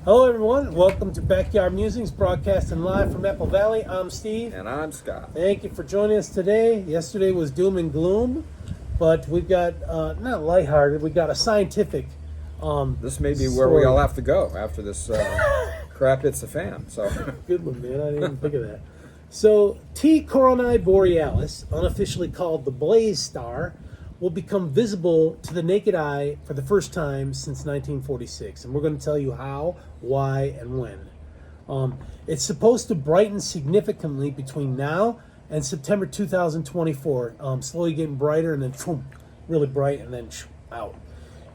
Hello, everyone. Welcome to Backyard Musings, broadcasting live from Apple Valley. I'm Steve. And I'm Scott. Thank you for joining us today. Yesterday was doom and gloom, but we've got, not lighthearted, we got a scientific This may be where story. we all have to go after this crap hits the fan. So Good one, man. I didn't even think of that. So, T Coronae Borealis, unofficially called the Blaze Star, will become visible to the naked eye for the first time since 1946. And we're going to tell you how, why, and when. It's supposed to brighten significantly between now and September 2024, slowly getting brighter and then boom, really bright and then out.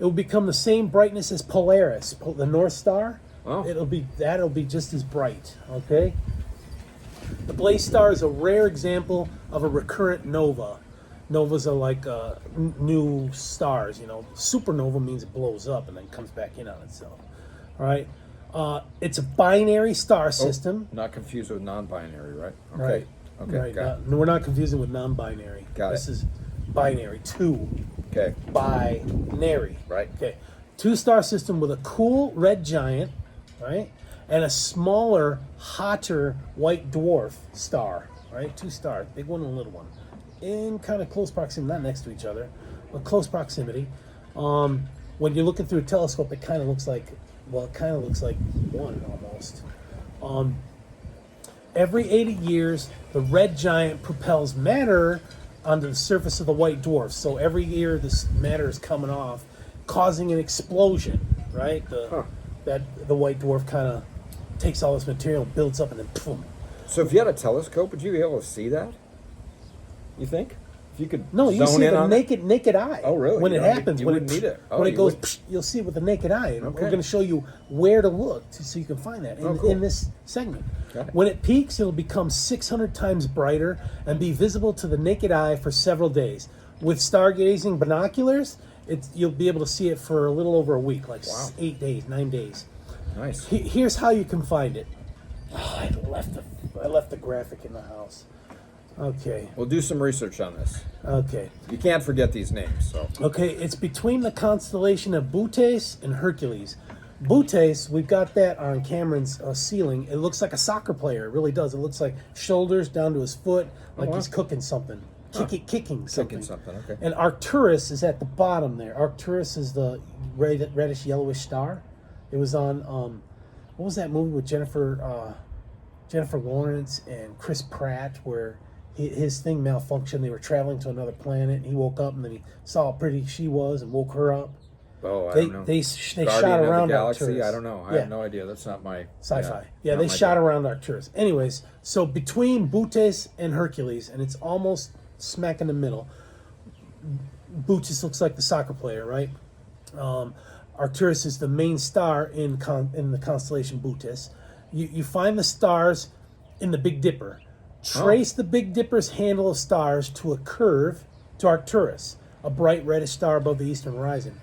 It will become the same brightness as Polaris, the North Star. Oh. It'll be just as bright, okay? The Blaze Star is a rare example of a recurrent nova. Novas are like new stars, you know. Supernova means it blows up and then comes back in on itself. All right. It's a binary star system. not confused with non-binary, right? Okay. Right. Okay. Right. Got it. No, we're not confusing with non-binary. Got This it. is binary. Two. Okay. Binary. Right. Okay. Two-star system with a cool red giant, right, and a smaller, hotter white dwarf star. Right. Two stars, big one and a little one, in kind of close proximity, not next to each other, but close proximity. When you're looking through a telescope, it kind of looks like, one almost. Every 80 years, the red giant propels matter onto the surface of the white dwarf. So every year, this matter is coming off, causing an explosion. Right? The white dwarf kind of takes all this material, builds up, and then boom. So if you had a telescope, would you be able to see that? You think? If you could No, you zone see in the on naked eye. Oh, really? When You it don't- happens, you when wouldn't need it. Oh, when it you goes, wouldn't. you'll see it with the naked eye. And Okay. we're going to show you where to look so you can find that Oh, cool. in this segment. Got it. When it peaks, it'll become 600 times brighter and be visible to the naked eye for several days. With stargazing binoculars, you'll be able to see it for a little over a week, like Wow. 8 days, 9 days. Nice. Here's how you can find it. Oh, I left the graphic in the house. Okay. We'll do some research on this. Okay. You can't forget these names. So Okay, it's between the constellation of Bootes and Hercules. Bootes, we've got that on Cameron's ceiling. It looks like a soccer player. It really does. It looks like shoulders down to his foot, like wow. he's cooking something. Kicking something. Okay. And Arcturus is at the bottom there. Arcturus is the reddish yellowish star. It was on, what was that movie with Jennifer Lawrence and Chris Pratt where his thing malfunctioned? They were traveling to another planet. And he woke up and then he saw how pretty she was and woke her up. Oh, I They don't know. they Guardian shot of around the Galaxy? Arcturus. I don't know. I Yeah. have no idea. That's not my Sci-fi. Yeah, not they my shot deal. around Arcturus. Anyways, so between Bootes and Hercules, and it's almost smack in the middle. Bootes looks like the soccer player, right? Arcturus is the main star in the constellation Bootes. You find the stars in the Big Dipper. Trace the Big Dipper's handle of stars to a curve to Arcturus, a bright reddish star above the eastern horizon.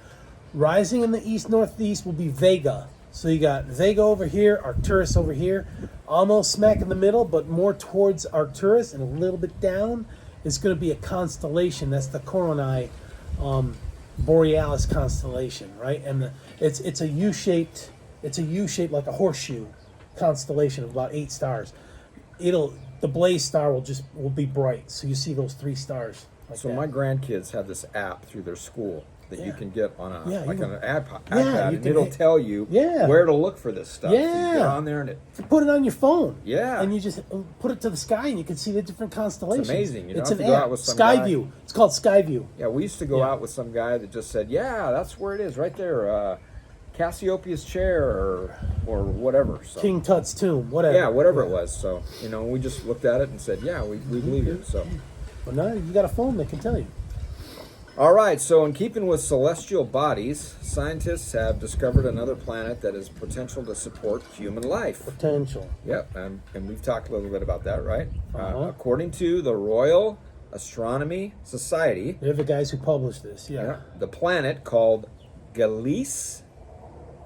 Rising in the east-northeast will be Vega. So you got Vega over here, Arcturus over here, almost smack in the middle, but more towards Arcturus and a little bit down is going to be a constellation. That's the Coronae Borealis constellation, right? And it's a U-shaped like a horseshoe constellation of about 8 stars. The Blaze Star will be bright, so you see those 3 stars. Like So that. my grandkids have this app through their school that you can get on an iPad, you and can it'll hit- tell you Yeah. where to look for this stuff. So you Yeah. get on there and You put it on your phone. Yeah. And you just put it to the sky and you can see the different constellations. amazing. You don't It's have an to go app. out with some guy. Skyview. It's called Skyview. yeah, we used to go Yeah. out with some guy that just said, "Yeah, that's where it is, right there, Cassiopeia's chair or whatever." So. King Tut's tomb, whatever. Yeah, whatever it was. So we just looked at it and said, "Yeah, we believe you." So. But now you got a phone that can tell you. All right, so in keeping with celestial bodies, scientists have discovered another planet that has potential to support human life. Potential. Yep, and we've talked a little bit about that, right? Uh-huh. According to the Royal Astronomy Society, They're the guys who published this. Yeah. the planet called Gliese,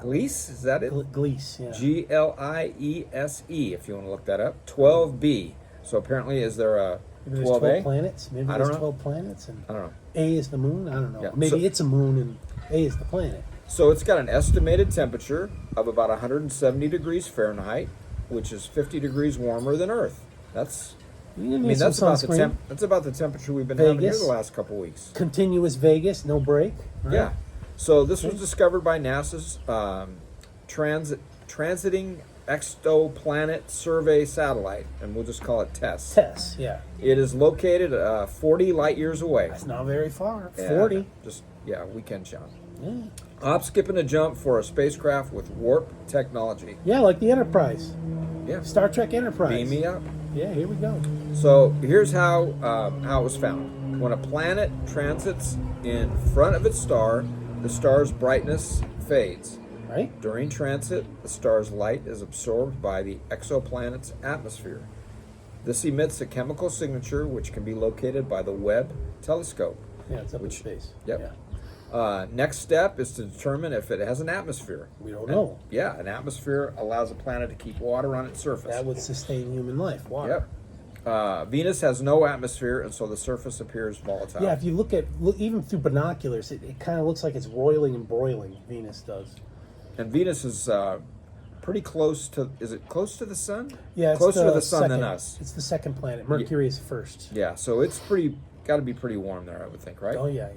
is that it? Gliese, yeah. Gliese, if you want to look that up. 12b. So apparently, is there a Maybe there's 12a? 12 planets. Maybe I there's don't know. 12 planets. And I don't know. A is the moon. I don't know. Yeah, Maybe so- it's a moon and A is the planet. So it's got an estimated temperature of about 170 degrees Fahrenheit, which is 50 degrees warmer than Earth. That's that's about the temperature we've been having here Vegas. the last couple weeks. Continuous Vegas, no break. Right? Yeah. So this was discovered by NASA's transiting exoplanet survey satellite, and we'll just call it TESS. TESS, yeah. It is located 40 light years away. That's not very far. Yeah, 40. Weekend jump. Yeah. Hop, skip, and a jump for a spacecraft with warp technology. Yeah, like the Enterprise. Yeah. Star Trek Enterprise. Beam me up. Yeah, here we go. So here's how it was found. When a planet transits in front of its star, the star's brightness fades. Right? During transit, the star's light is absorbed by the exoplanet's atmosphere. This emits a chemical signature which can be located by the Webb telescope. Yeah, it's up in space. Yep. Yeah. Next step is to determine if it has an atmosphere. We don't know. Yeah, an atmosphere allows a planet to keep water on its surface. That would sustain human life. Water. Yep. Venus has no atmosphere, and so the surface appears volatile. Yeah, if you look even through binoculars, it kind of looks like it's roiling and broiling. Venus does. And Venus is pretty close to. Is it close to the sun? Yeah, it's closer to the sun second, than us. It's the second planet. Mercury is first. Yeah, so it's got to be pretty warm there, I would think, right? Oh yeah.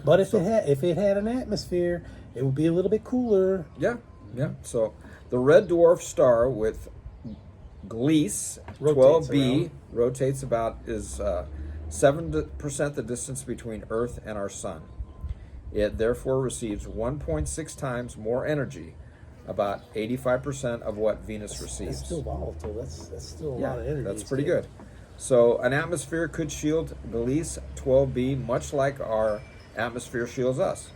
But if so- it had an atmosphere, it would be a little bit cooler. Yeah. So the red dwarf star with Gliese Rotates 12b around. rotates about is 7% the distance between Earth and our sun. It therefore receives 1.6 times more energy, about 85% of what Venus receives. It's still volatile. That's still a Yeah, lot of energy. that's it's pretty getting. good. So an atmosphere could shield Gliese 12b much like our atmosphere shields us.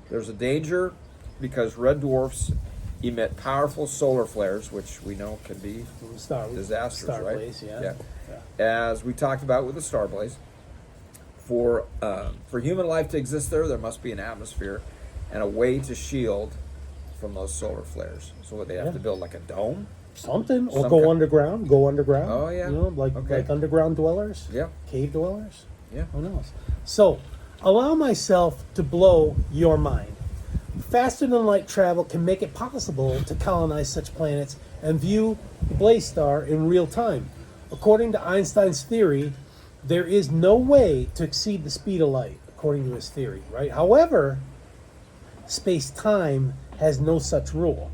There's a danger because red dwarfs emit powerful solar flares, which we know can be disastrous, Star right? blaze, yeah. As we talked about with the star blaze, for human life to exist there must be an atmosphere and a way to shield from those solar flares. So what they have to build, like a dome? Something, or Some go kind- underground. Go underground. Oh, yeah. You know, like underground dwellers. Yeah. Cave dwellers. Yeah. Who knows? So, allow myself to blow your mind. Faster than light travel can make it possible to colonize such planets and view the blaze star in real time. According to Einstein's theory, there is no way to exceed the speed of light, according to his theory, right? However, space-time has no such rule.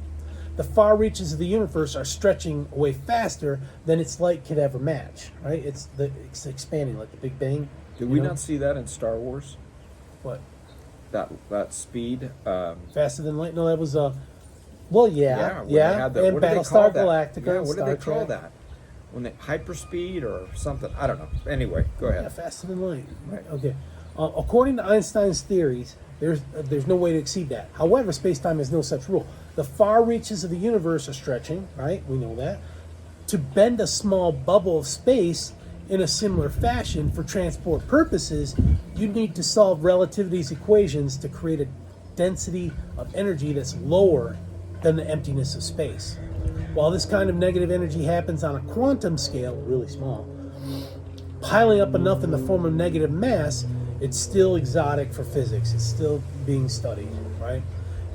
The far reaches of the universe are stretching away faster than its light could ever match, right? It's expanding like the Big Bang. Did we not see that in Star Wars? What? That speed? Faster than light? No, that was when they had the- and what did they Battlestar call that? Galactica. Yeah, and what did Star they call Trek. that? When they hyperspeed or something? I don't know. Anyway, go ahead. Yeah, faster than light. Right. Okay. According to Einstein's theories, there's no way to exceed that. However, space-time has no such rule. The far reaches of the universe are stretching, right? We know that. To bend a small bubble of space in a similar fashion for transport purposes, you need to solve relativity's equations to create a density of energy that's lower than the emptiness of space. While this kind of negative energy happens on a quantum scale, really small, piling up enough in the form of negative mass, it's still exotic for physics. It's still being studied, right?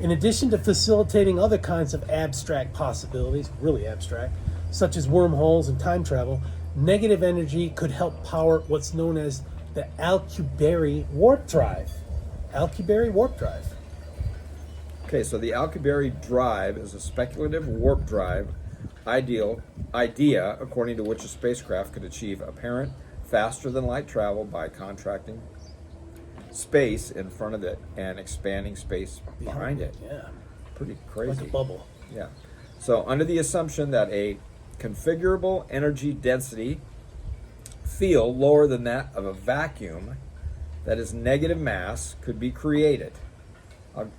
In addition to facilitating other kinds of abstract possibilities, really abstract, such as wormholes and time travel, negative energy could help power what's known as the Alcubierre warp drive. Alcubierre warp drive. Okay, so the Alcubierre drive is a speculative warp drive idea according to which a spacecraft could achieve apparent faster than light travel by contracting space in front of it and expanding space behind it. Yeah, Pretty crazy. like a bubble. Yeah. So under the assumption that a configurable energy density field lower than that of a vacuum that is negative mass could be created.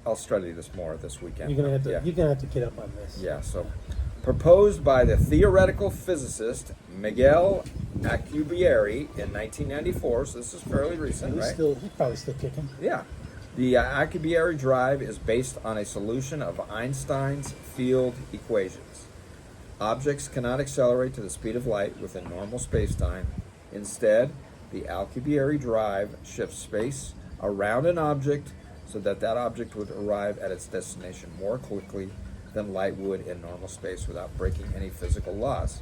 I'll study this more this weekend. You're gonna have to. Yeah. You're gonna have to get up on this. Yeah, so proposed by the theoretical physicist Miguel Alcubierre in 1994, so this is fairly recent, He's right? he's probably still kicking. Yeah. The Alcubierre drive is based on a solution of Einstein's field equations. Objects cannot accelerate to the speed of light within normal spacetime. Instead, the Alcubierre drive shifts space around an object so that that object would arrive at its destination more quickly than light would in normal space without breaking any physical laws.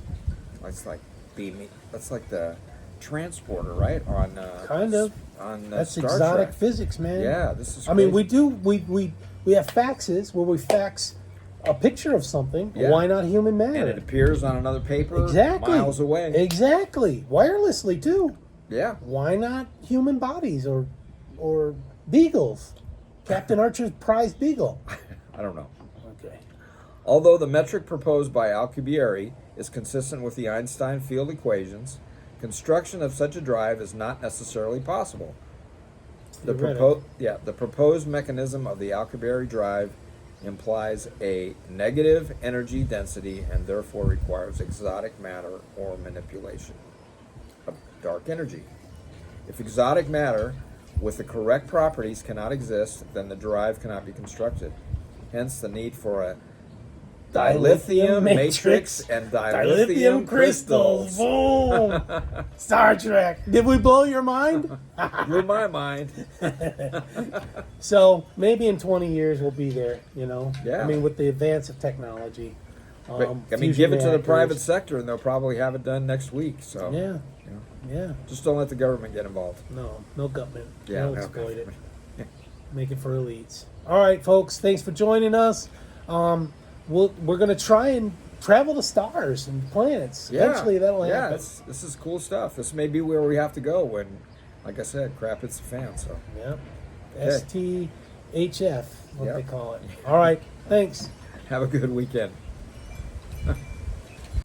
That's like beaming. That's like the transporter, right? On Kind of. on That's Star exotic Trek. physics, man. Yeah, this is. I mean, crazy. we have faxes where we fax a picture of something. Yeah. Why not human matter? And it appears on another paper Exactly. miles away. Exactly. Wirelessly too. Yeah. Why not human bodies or beagles? Captain Archer's prized beagle. I don't know. Okay. Although the metric proposed by Alcubierre is consistent with the Einstein field equations, construction of such a drive is not necessarily possible. The proposed mechanism of the Alcubierre drive implies a negative energy density and therefore requires exotic matter or manipulation of dark energy. If exotic matter with the correct properties cannot exist, then the drive cannot be constructed. Hence the need for a dilithium matrix and dilithium crystals. Boom! Star Trek. Did we blow your mind? Blew my mind. So maybe in 20 years we'll be there. You know. Yeah. I mean, with the advance of technology. But, I mean, fusion give it to the reactors. private sector, and they'll probably have it done next week. So, Yeah. you know, Yeah. just don't let the government get involved. No government. Yeah, Don't no exploit government. it. Make it for elites. All right, folks. Thanks for joining us. We're gonna try and travel the stars and planets. Yeah, Eventually, that'll yeah. happen. This is cool stuff. This may be where we have to go when, like I said, crap hits the fan. So, Yep. Okay. STHF, what Yep. they call it. All right. Thanks. have a good weekend.